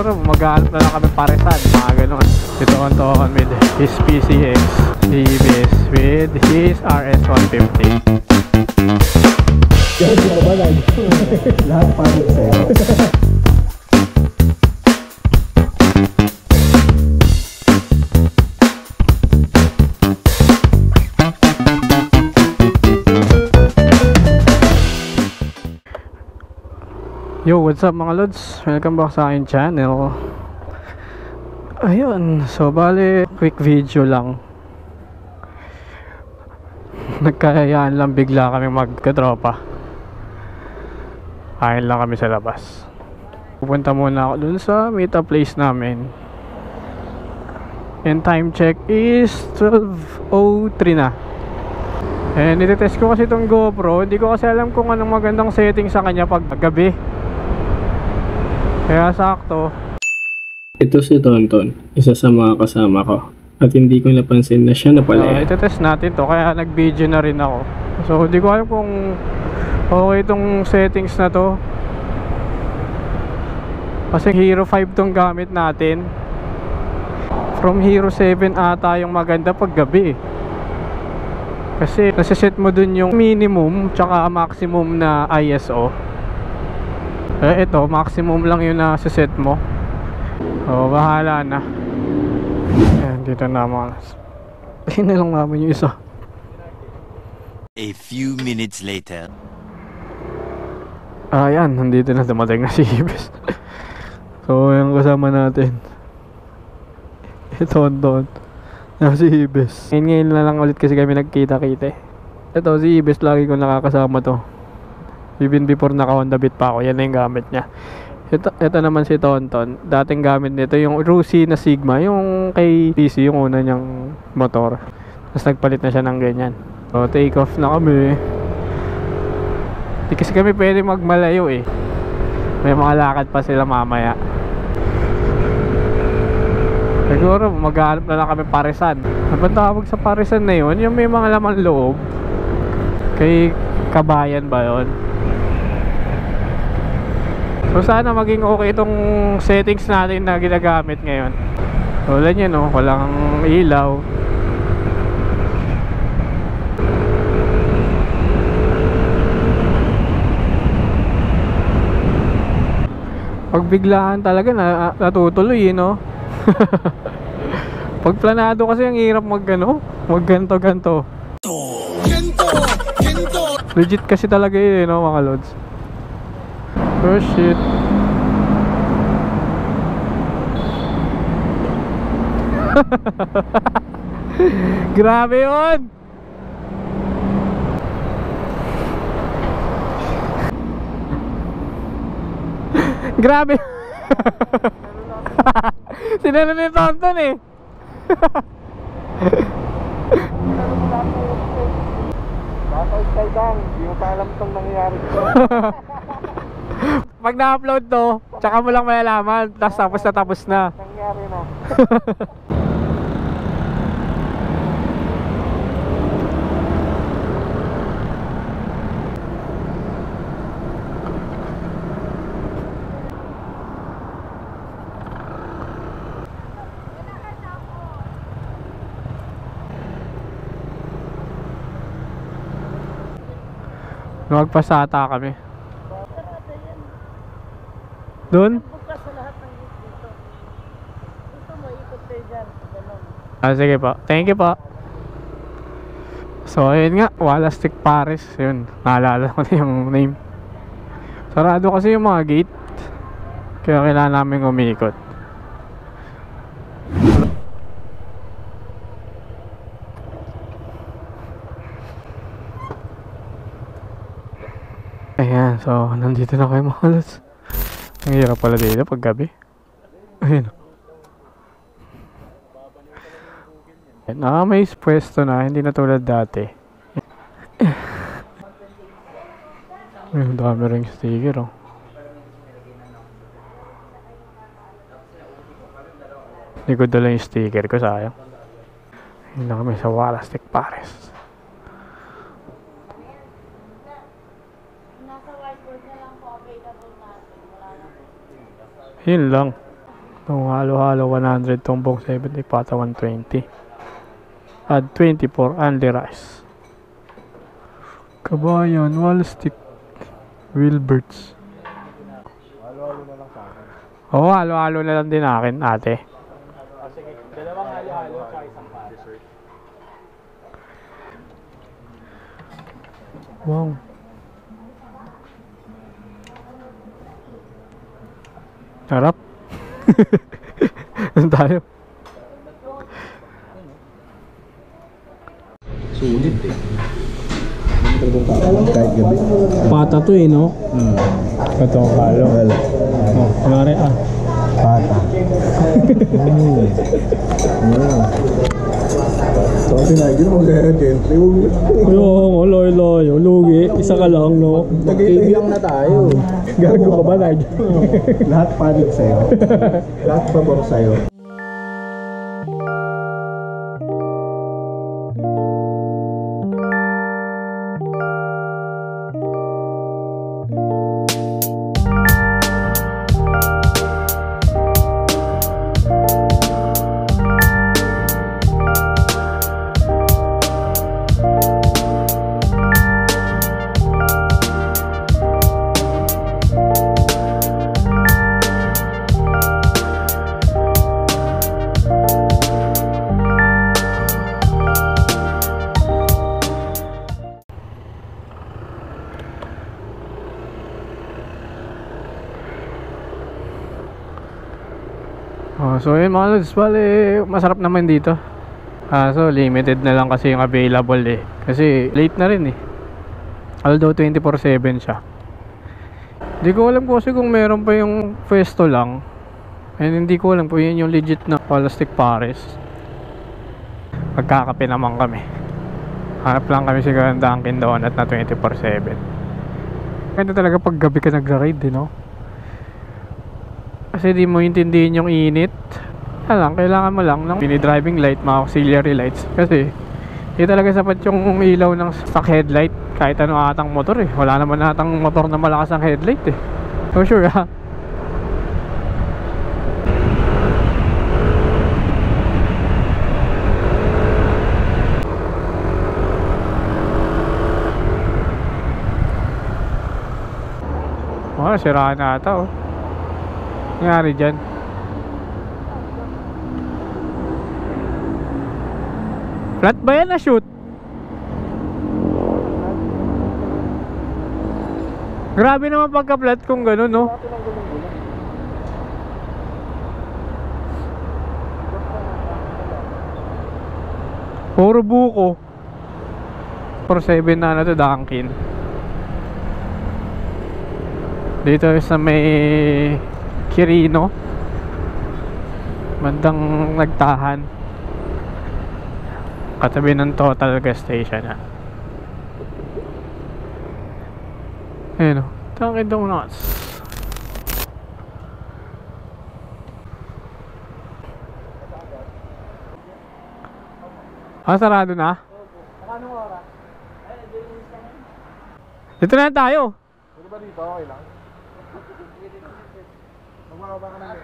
Siguro mag-aanap na lang kami paresan, mga ganon. Ito ang toon with his PCX CBS with his RS150. Lahat panik sa'yo. Yo, what's up mga lods? Welcome back sa aking channel. Ayun, so bale, quick video lang. Nagkayaan lang bigla kami magkatropa. Kain lang kami sa labas. Pupunta muna ako dun sa meetup place namin. And time check is 12:03 na. And nititest ko kasi itong GoPro. Hindi ko kasi alam kung anong magandang setting sa kanya pag gabi. Kaya sakto. Ito si Tonton, isa sa mga kasama ko. At hindi ko napansin na siya na pala. Itetest natin to, kaya nag-video na rin ako. So hindi ko alam kung okay itong settings na to. Kasi Hero 5 tong gamit natin. From Hero 7 ata yung maganda pag gabi. Kasi nasiset mo dun yung minimum tsaka maximum na ISO. Ito, maximum lang yung nasa-set mo. O, bahala na. Ayan, dito na mga. Tingnan na lang namin yung isa. A few minutes later. Ayan, nandito na, dumating na si Ibis. So, ayan kasama natin. Ito, Anton. Ayan si Ibis. Ngayon na lang ulit kasi kami nagkita-kita eh. Ito, si Ibis, lagi ko nakakasama to. Even before naka-Honda Beat pa ako, yan na yung gamit niya. Ito naman si Tonton. Dating gamit nito yung Rusi na Sigma, yung kay PC, yung una niyang motor. Tapos nagpalit na siya ng ganyan. So take off na kami. Di kasi kami pwede magmalayo eh. May mga lakad pa sila mamaya. Siguro maghanap na lang kami paresan. Ano tawag sa paresan na yun? Yung may mga laman loob. Kay Kabayan ba yun? So sana maging okay itong settings natin na ginagamit ngayon. Wala niya no, walang ilaw. Pag biglaan talaga natutuloy no. Pag planado kasi ang hirap mag ganto. Legit kasi talaga yun no mga lods. Oh shit. Grabe yun. Grabe. Sinalo ni Tonton eh. Bakit kay Dang? Hindi mo pa alam itong nangyayari ko. Pag na-upload to, tsaka mo lang malalaman. Tapos na. Nangyari na. Magpasata kami. Doon? Bukas sa lahat ng gate dito. Gusto mo, ikot kayo dyan. Ah, sige po. Thank you po. So, ayun nga. Walastic Paris. Yun. Naalala ko na yung name. Sarado kasi yung mga gate. Kaya kailangan namin umikot. Ayan. So, nandito na kayo mga lods. Ang hirap pala dito pag gabi. Ayun. May pwesto na, hindi na tulad dati. Ayun, dami ring sticker oh. Hindi ko dala yung sticker ko, sayang. Ayun na kami sa Walastic Paris. Nasa whiteboard na lang po available natin. Wala na. Yun lang. So halo-halo 100 tumbong 70 pata 120. Add 24 only rice. Kabayan, wall stick, Wilberts. Halo-halo na lang sa akin. Oo, halo-halo na lang din akin, ate. Sige, dalawang halo-halo tsaka isang dessert. Wow. Sarap. Ano tayo? Sulit eh. Kahit gabi. Pata to eh, no? Ito, halo. Wala. Oh, kunwari Pata. So, tinagin mo kaya gently. Oo, loy, lugi. Isa ka lang, no? Nag-ibiyang na tayo. Gago ka ba, Nag? Lahat panig sa'yo. Lahat pabor sa'yo. Oh, so yun mga lods, bali masarap naman dito. So limited na lang kasi yung available eh. Kasi late na rin eh. Although 24/7 siya. Hindi ko alam po kasi kung meron pa yung pwesto lang. And hindi ko alam po yun yung legit na Plastic Paris. Magkakape naman kami. Hanap lang kami siguro ng Dunkin Donut na 24/7. Ganda talaga pag gabi ka nagra-ride, no? Kasi di mo intindihin yung init. Kailangan mo lang ng mini driving light, mga auxiliary lights. Kasi di talaga sapat yung ilaw ng stock headlight. Kahit ano atang motor eh. Wala naman atang motor na malakas ang headlight eh. So sure ha. Oh, siraan na ata oh. Nangyari dyan. Flat ba yan na shoot? Grabe naman pagka flat kung gano'n, no? Puro buko. 4/7 na to Dunkin. Dito sa may Quirino, bandang Nagtahan, katabi ng Total gas station ha. Ayun o, Dunkin Donuts. Sarado na? Anong oras? Dito na tayo. Pwede ba dito? Okay lang? Magmamaba ka ng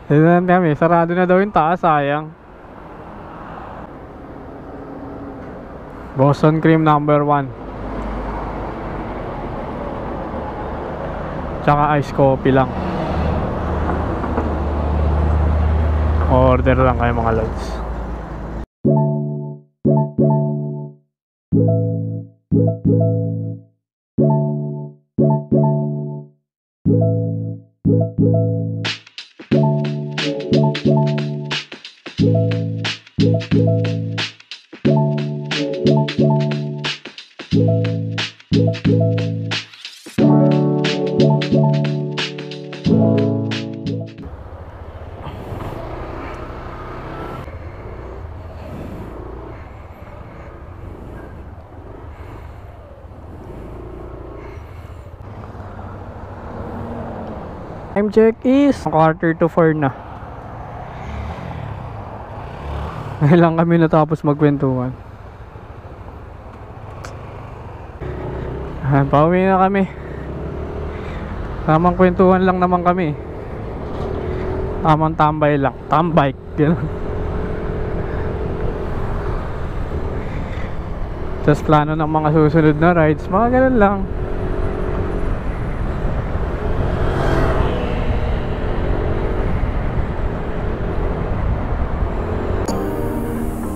Dito na kami, sarado na daw yung taas, sayang. Boston Cream number 1. Tsaka ice coffee lang. Order lang kayo mga lods. Time check is 3:45 na. Ngayon lang kami natapos magkwentuhan. Pauwi na kami. Tamang kwentuhan lang naman kami. Tamang tambay lang. Tambay. Ganun. Tapos plano ng mga susunod na rides. Mga ganun lang.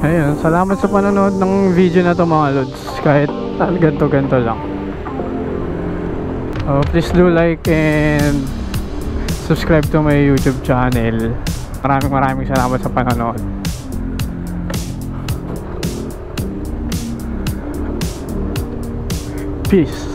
Ayun, salamat sa panonood ng video na to mga lods. Kahit ganto-ganto lang. Please do like and subscribe to my YouTube channel. Maraming salamat sa panonood. Peace.